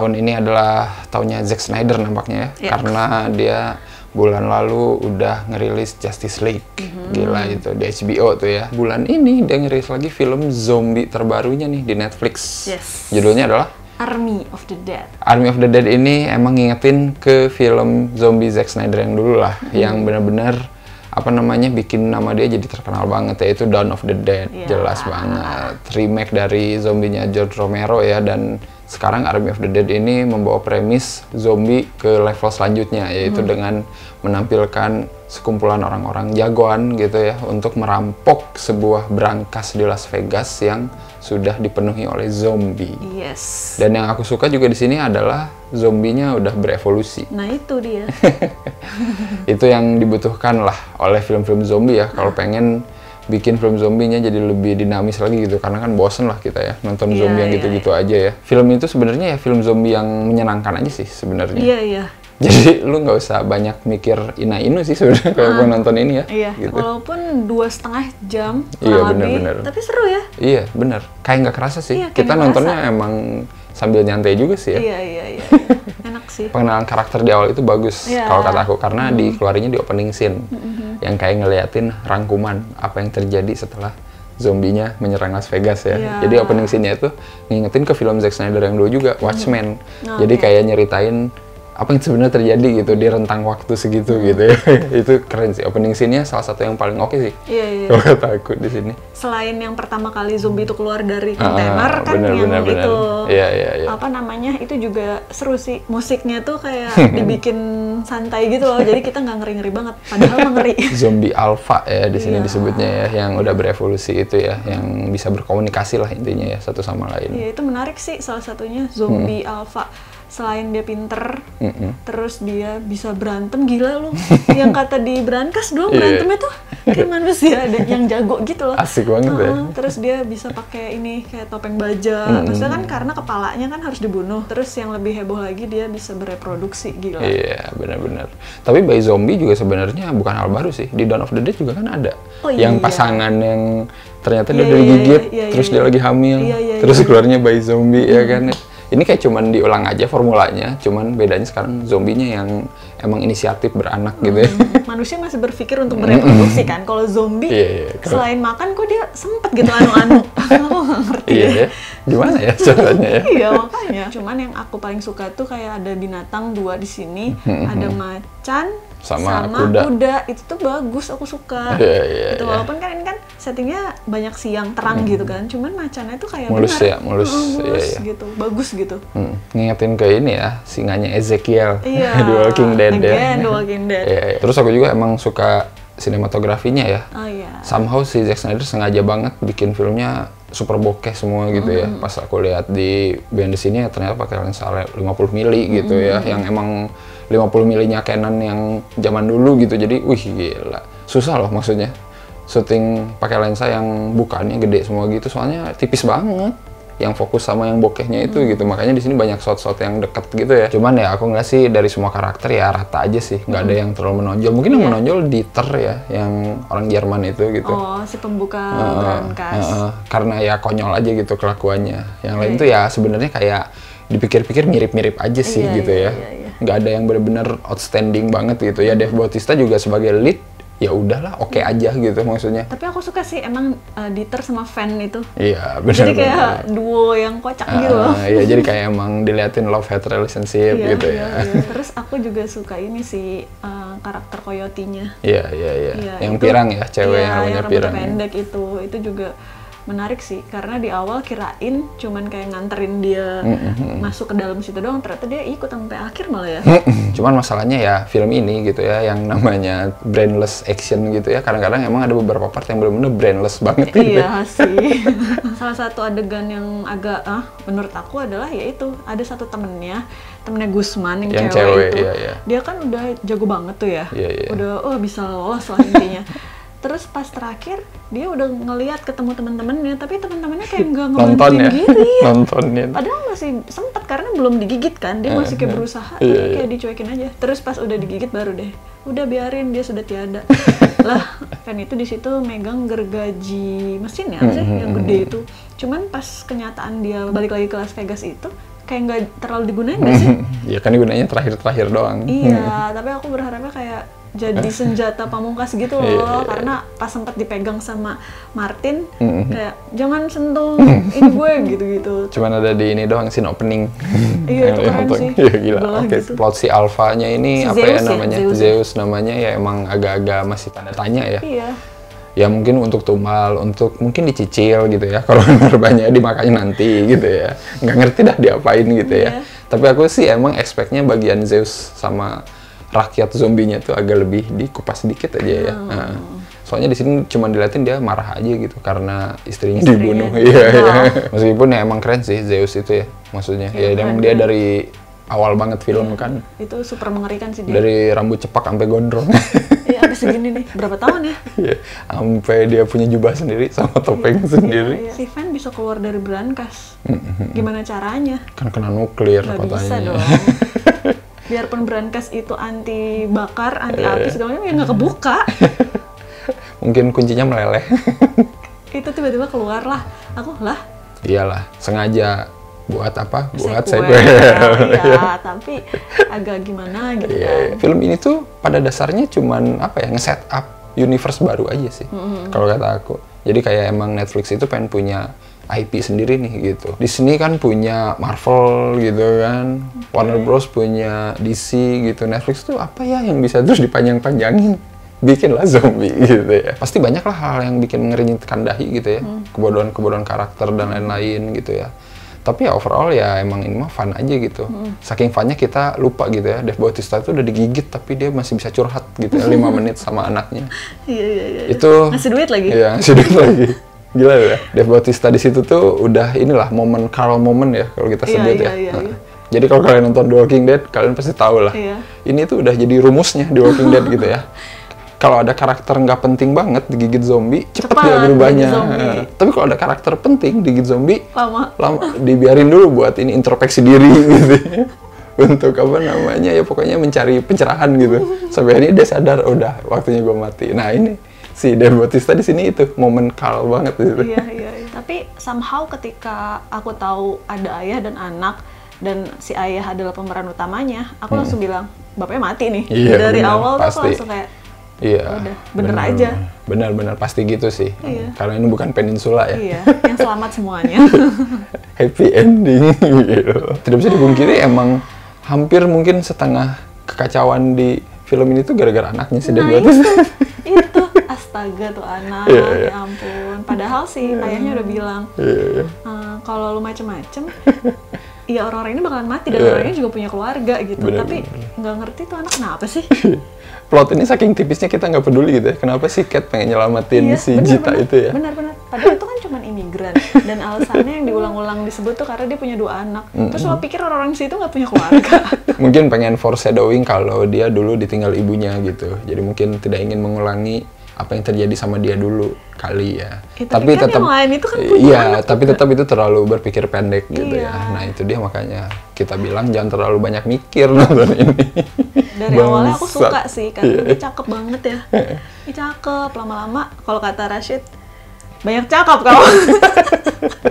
tahun ini adalah tahunnya Zack Snyder nampaknya ya, karena dia bulan lalu udah ngerilis Justice League. Gila itu di HBO tuh ya. Bulan ini dia ngerilis lagi film zombie terbarunya nih di Netflix. Judulnya adalah Army of the Dead. Army of the Dead ini emang ngingetin ke film zombie Zack Snyder yang dulu lah, yang benar-benar bikin nama dia jadi terkenal banget, yaitu Dawn of the Dead. Jelas banget remake dari zombinya George Romero ya, dan sekarang Army of the Dead ini membawa premis zombie ke level selanjutnya, yaitu dengan menampilkan sekumpulan orang-orang jagoan gitu ya untuk merampok sebuah brankas di Las Vegas yang sudah dipenuhi oleh zombie. Dan yang aku suka juga di sini adalah zombinya udah berevolusi. Nah itu dia. Itu yang dibutuhkan lah oleh film-film zombie ya, kalau pengen bikin film zombinya jadi lebih dinamis lagi gitu, karena kan bosen lah kita ya nonton zombie yang gitu-gitu aja ya. Film itu sebenarnya ya film zombie yang menyenangkan aja sih sebenarnya. Jadi lu nggak usah banyak mikir ina-inu sih sebenarnya kalau nonton ini ya. Gitu. Walaupun 2,5 jam lebih, tapi seru ya. Iya bener, kayak nggak kerasa sih. Kita nontonnya emang sambil nyantai juga sih ya. Iya. Enak sih. Pengenalan karakter di awal itu bagus kalau kata aku, karena dikeluarinnya di opening scene yang kayak ngeliatin rangkuman apa yang terjadi setelah zombinya menyerang Las Vegas ya. Jadi opening scene-nya itu ngingetin ke film Zack Snyder yang dulu juga, Watchmen. Jadi kayak nyeritain apa yang sebenarnya terjadi gitu di rentang waktu segitu gitu ya. Itu keren sih, opening scene-nya salah satu yang paling oke sih. Kalau kata aku di sini. Selain yang pertama kali zombie itu keluar dari kontainer kan, bener. Itu itu juga seru sih. Musiknya tuh kayak dibikin santai gitu loh, jadi kita nggak ngeri-ngeri banget, padahal ngeri. Zombie alpha ya di sini disebutnya ya, yang udah berevolusi itu ya, yang bisa berkomunikasi lah intinya ya satu sama lain. Iya, itu menarik sih salah satunya zombie alpha. Selain dia pinter, terus dia bisa berantem, gila lu. Yang kata di Brankas doang berantemnya tuh kayak manusia ada yang jago gitu loh. Asik banget ya. Terus dia bisa pakai ini kayak topeng baja. Maksudnya kan karena kepalanya kan harus dibunuh. Terus yang lebih heboh lagi dia bisa bereproduksi, gila. Iya, benar-benar. Tapi bayi zombie juga sebenarnya bukan hal baru sih. Di Dawn of the Dead juga kan ada. Yang pasangan yang ternyata dia udah digigit, terus dia lagi hamil, terus keluarnya bayi zombie ya kan. Ini kayak cuman diulang aja formulanya, cuman bedanya sekarang zombinya yang emang inisiatif beranak gitu ya. Manusia masih berpikir untuk bereproduksi kan, kalau zombie selain makan kok dia sempet gitu anu-anu. Aku nggak ngerti. Gimana ya caranya ya? Iya makanya. Cuman yang aku paling suka tuh kayak ada binatang 2 di sini, ada macan sama kuda. Itu tuh bagus, aku suka. Itu walaupun kan ini kan settingnya banyak siang terang gitu kan, cuman macannya tuh kayak mulus ya, mulus gitu, bagus gitu. Ngingetin ke ini ya, singanya Ezekiel di Walking Dead The Walking Dead. Terus aku juga emang suka sinematografinya ya. Somehow si Zack Snyder sengaja banget bikin filmnya super bokeh semua gitu ya. Pas aku lihat di behind the scene-nya ternyata pakai lensa 50 mili gitu ya, yang emang 50 milinya Canon yang zaman dulu gitu. Jadi wih gila, susah loh maksudnya syuting pakai lensa yang bukannya gede semua gitu, soalnya tipis banget yang fokus sama yang bokehnya itu gitu. Makanya di sini banyak shot-shot yang deket gitu ya. Cuman ya aku ngeliat sih dari semua karakter ya rata aja sih, nggak ada yang terlalu menonjol. Mungkin yang menonjol Dieter ya, yang orang Jerman itu gitu. Oh, si pembuka Brankas. Karena ya konyol aja gitu kelakuannya. Yang lain tuh ya sebenarnya kayak dipikir-pikir mirip-mirip aja sih gitu ya. Nggak ada yang benar-benar outstanding banget gitu ya. Dave Bautista juga sebagai lead ya udahlah oke aja gitu maksudnya. Tapi aku suka sih emang Dieter sama Van itu. Iya benar. Jadi kayak duo yang kocak gitu loh. Iya jadi kayak emang diliatin love hate relationship gitu ya. Terus aku juga suka ini sih karakter Coyote-nya. Iya. Yang pirang ya, cewek yang namanya pirang. Yang pendek itu juga menarik sih, karena di awal kirain cuman kayak nganterin dia masuk ke dalam situ doang, ternyata dia ikut sampai akhir malah ya. Cuman masalahnya ya film ini gitu ya, yang namanya brainless action gitu ya, kadang-kadang emang ada beberapa part yang benar-benar brainless banget gitu. Iya sih. Salah satu adegan yang agak menurut aku adalah yaitu ada satu temennya Gusman yang cewek itu. Dia kan udah jago banget tuh ya. Udah bisa lolos lah intinya. Terus pas terakhir dia udah ngelihat ketemu teman-temannya, tapi teman-temannya kayak nggak ngebantuin gitu ya. Nontonin. Padahal masih sempat karena belum digigit kan, dia masih kayak berusaha, tapi kayak dicuekin aja. Terus pas udah digigit baru deh, udah biarin dia sudah tiada. Lah kan itu di situ megang gergaji mesin ya, yang gede itu. Cuman pas kenyataan dia balik lagi ke Las Vegas itu, kayak nggak terlalu digunain nggak sih? Ya kan gunanya terakhir-terakhir doang. Iya, tapi aku berharapnya kayak jadi senjata pamungkas gitu loh, karena pas sempat dipegang sama Martin, kayak jangan sentuh ini gue gitu-gitu. Cuman ada di ini doang scene opening. Iya, itu keren sih. Iya, gila. Oke, gitu. Plot si Alpha-nya ini si apa Zeus ya namanya? Zeus namanya ya, emang agak-agak masih tanda tanya ya. Iya. Ya mungkin untuk tumbal, untuk mungkin dicicil gitu ya, kalau banyak dimakannya nanti gitu ya. Nggak ngerti dah diapain gitu ya. Tapi aku sih emang expect-nya bagian Zeus sama rakyat zombinya tuh agak lebih dikupas sedikit aja ya. Nah, soalnya di sini cuma diliatin dia marah aja gitu karena istrinya dibunuh. Iya, iya. Meskipun ya emang keren sih Zeus itu ya, maksudnya. Ya, emang dia dari awal banget film kan. Itu super mengerikan sih dia. Dari rambut cepak sampai gondrong. Iya, sampai segini nih. Berapa tahun ya? Iya, sampai dia punya jubah sendiri sama topeng sendiri. Iya. Si Van bisa keluar dari brankas. Gimana caranya? Kan kena nuklir katanya. Nggak bisa dong. Biarpun brankas itu anti bakar, anti api segala macam, ya nggak kebuka. Mungkin kuncinya meleleh. Itu tiba-tiba keluar lah. Aku lah. Iyalah, sengaja buat apa? Buat sequel. Iya, tapi agak gimana gitu kan. Film ini tuh pada dasarnya cuman apa ya, nge-set up universe baru aja sih. Kalau kata aku. Jadi kayak emang Netflix itu pengen punya IP sendiri nih gitu. Disney kan punya Marvel gitu kan, Warner Bros punya DC gitu. Netflix tuh apa ya yang bisa terus dipanjang-panjangin, bikinlah zombie gitu ya. Pasti banyak lah hal yang bikin mengeringkan dahi gitu ya, kebodohan-kebodohan karakter dan lain-lain gitu ya. Tapi ya overall ya emang ini mah fun aja gitu. Saking funnya kita lupa gitu ya, Dave Bautista itu udah digigit tapi dia masih bisa curhat gitu ya, 5 menit sama anaknya. Iya. Itu ngasih duit lagi. Iya, ngasih duit lagi. Gila ya, Dave Bautista di situ tuh udah inilah momen Carl moment ya kalau kita sebut ya. Iya. Jadi kalau kalian nonton The Walking Dead, kalian pasti tahu lah. Iya. Ini tuh udah jadi rumusnya The Walking Dead gitu ya. Kalau ada karakter nggak penting banget digigit zombie, cepet dia berubahnya. Tapi kalau ada karakter penting digigit zombie, lama dibiarin dulu buat ini introspeksi diri gitu. Untuk apa namanya ya, pokoknya mencari pencerahan gitu. Sampai ini dia sadar udah waktunya gue mati. Nah ini si Dave Bautista di sini itu momen Carl banget gitu. Iya. Tapi somehow ketika aku tahu ada ayah dan anak dan si ayah adalah pemeran utamanya, aku langsung bilang bapaknya mati nih. Iya, dari bener, awal pasti. Tuh aku langsung kayak udah bener aja. Bener pasti gitu sih. Iya. Karena ini bukan Peninsula ya. Iya, yang selamat semuanya. Happy ending gitu. Tidak bisa dipungkiri emang hampir mungkin setengah kekacauan di film ini tuh gara-gara anaknya si Dave Bautista. Itu astaga tuh anak, ya ampun. Padahal sih ayahnya udah bilang, kalau lu macem-macem, ya orang-orang ini bakalan mati dan orang ini juga punya keluarga gitu. Tapi nggak ngerti tuh anak kenapa sih? Plot ini saking tipisnya kita nggak peduli gitu ya. Kenapa sih Cat pengen nyelamatin si Jita itu ya? Benar. Padahal itu kan cuma imigran dan alasannya yang diulang-ulang disebut tuh karena dia punya 2 anak. Terus lo pikir orang-orang situ nggak punya keluarga? Mungkin pengen foreshadowing kalau dia dulu ditinggal ibunya gitu. Jadi mungkin tidak ingin mengulangi apa yang terjadi sama dia dulu kali ya. Tapi kan tetap yang lain itu kan tapi tetap itu terlalu berpikir pendek gitu ya. Nah itu dia makanya kita bilang jangan terlalu banyak mikir nonton ini. Dari awalnya aku suka sih karena dia cakep banget ya. Dia cakep, lama-lama kalau kata Rashid banyak cakep kamu.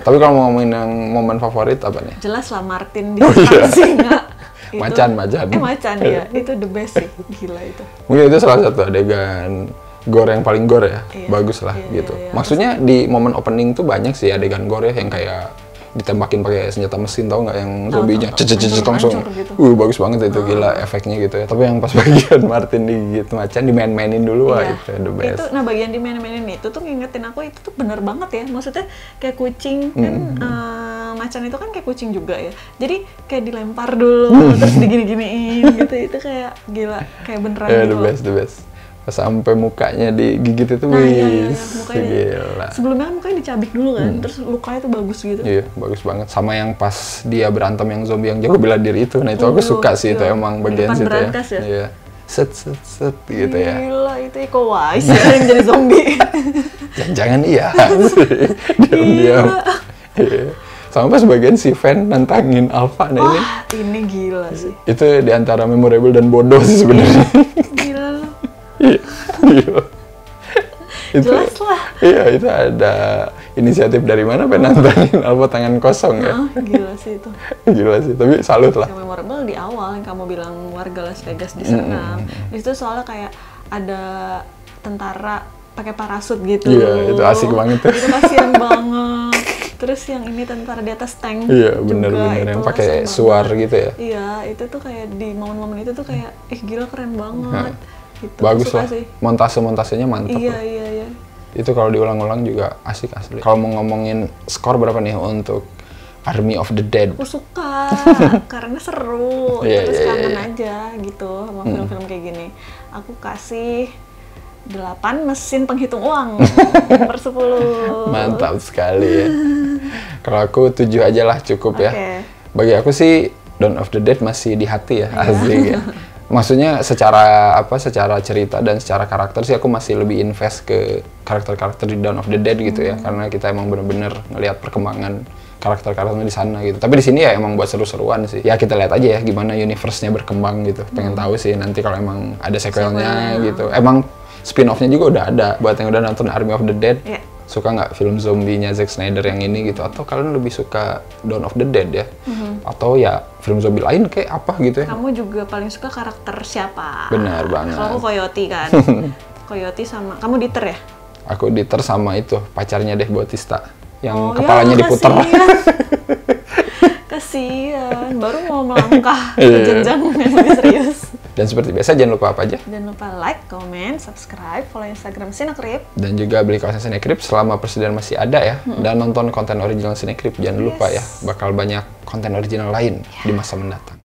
Tapi kalau mau ngomongin yang momen favorit apa nih? Jelas lah Martin di singa. Macan. Macan ya, itu the best sih, gila itu. Mungkin itu salah satu adegan gore yang paling gore ya, bagus lah gitu. Maksudnya di momen opening tuh banyak sih adegan gore yang kayak ditembakin pakai senjata mesin, tau nggak, yang zombinya langsung gitu. Bagus banget itu, gila efeknya gitu ya. Tapi yang pas bagian Martin digigit macan dimain-mainin dulu wah itu the best. Itu bagian dimain-mainin itu tuh ngingetin aku itu tuh bener banget ya. Maksudnya kayak kucing kan macan itu kan kayak kucing juga ya. Jadi kayak dilempar dulu terus digini-giniin gitu. Itu kayak gila, kayak beneran gitu. The best. Sampai mukanya digigit itu gila. Sebelumnya kan mukanya dicabik dulu kan, terus lukanya tuh bagus gitu. Iya, bagus banget. Sama yang pas dia berantem yang zombie yang jago bela diri itu. Nah itu aku suka sih, itu emang bagian situ ya. Iya. Set gitu ya. Gila, itu Iko Uwais ya yang jadi zombie. Jangan iya. Diam-diam. Sama pas bagian si Van nantangin Alpha ini. Wah, ini gila sih. Itu diantara memorable dan bodoh sih sebenarnya. Gila loh. Iya. Jelas lah. Iya, itu ada inisiatif dari mana nontonin Alpo tangan kosong ya. Gila sih itu. Gila sih, tapi salut lah. Yang memorable di awal yang kamu bilang warga Las Vegas diserang. Di situ soalnya kayak ada tentara pakai parasut gitu. Iya, itu asik banget tuh. Itu kasihan banget. Terus yang ini tentara di atas tank. Iya, bener-bener yang pakai suar gitu ya. Iya, itu tuh kayak di momen-momen itu tuh kayak, gila keren banget. Gitu. Bagus lah. Montase-montasenya mantap. Iya. Itu kalau diulang-ulang juga asik asli. Kalau mau ngomongin skor berapa nih untuk Army of the Dead? Aku suka karena seru. Terus kangen aja gitu sama film-film kayak gini. Aku kasih 8 mesin penghitung uang per 10. Mantap sekali ya. Kalau aku 7 aja lah cukup ya. Bagi aku sih Dawn of the Dead masih di hati ya, asik ya. Maksudnya secara cerita dan secara karakter sih aku masih lebih invest ke karakter-karakter di Dawn of the Dead gitu ya, karena kita emang bener-bener ngelihat perkembangan karakter-karakternya di sana gitu. Tapi di sini ya emang buat seru-seruan sih. Ya kita lihat aja ya gimana universe-nya berkembang gitu. Pengen tahu sih nanti kalau emang ada sequelnya gitu. Emang spin-off-nya juga udah ada buat yang udah nonton Army of the Dead. Suka nggak film zombinya Zack Snyder yang ini gitu, atau kalian lebih suka Dawn of the Dead ya, atau ya film zombie lain kayak apa gitu ya? Kamu juga paling suka karakter siapa? Benar banget. Kalau aku Coyote kan. Coyote sama kamu Dieter ya? Aku Dieter sama itu pacarnya Dave Bautista yang kepalanya diputer. Kasian, baru mau melangkah ke jenjang yang lebih serius. Dan seperti biasa jangan lupa apa aja? Jangan lupa like, comment, subscribe, follow Instagram Cinecrip. Dan juga beli kawasan Cinecrip selama persediaan masih ada ya. Dan nonton konten original Cinecrip jangan lupa ya. Bakal banyak konten original lain di masa mendatang.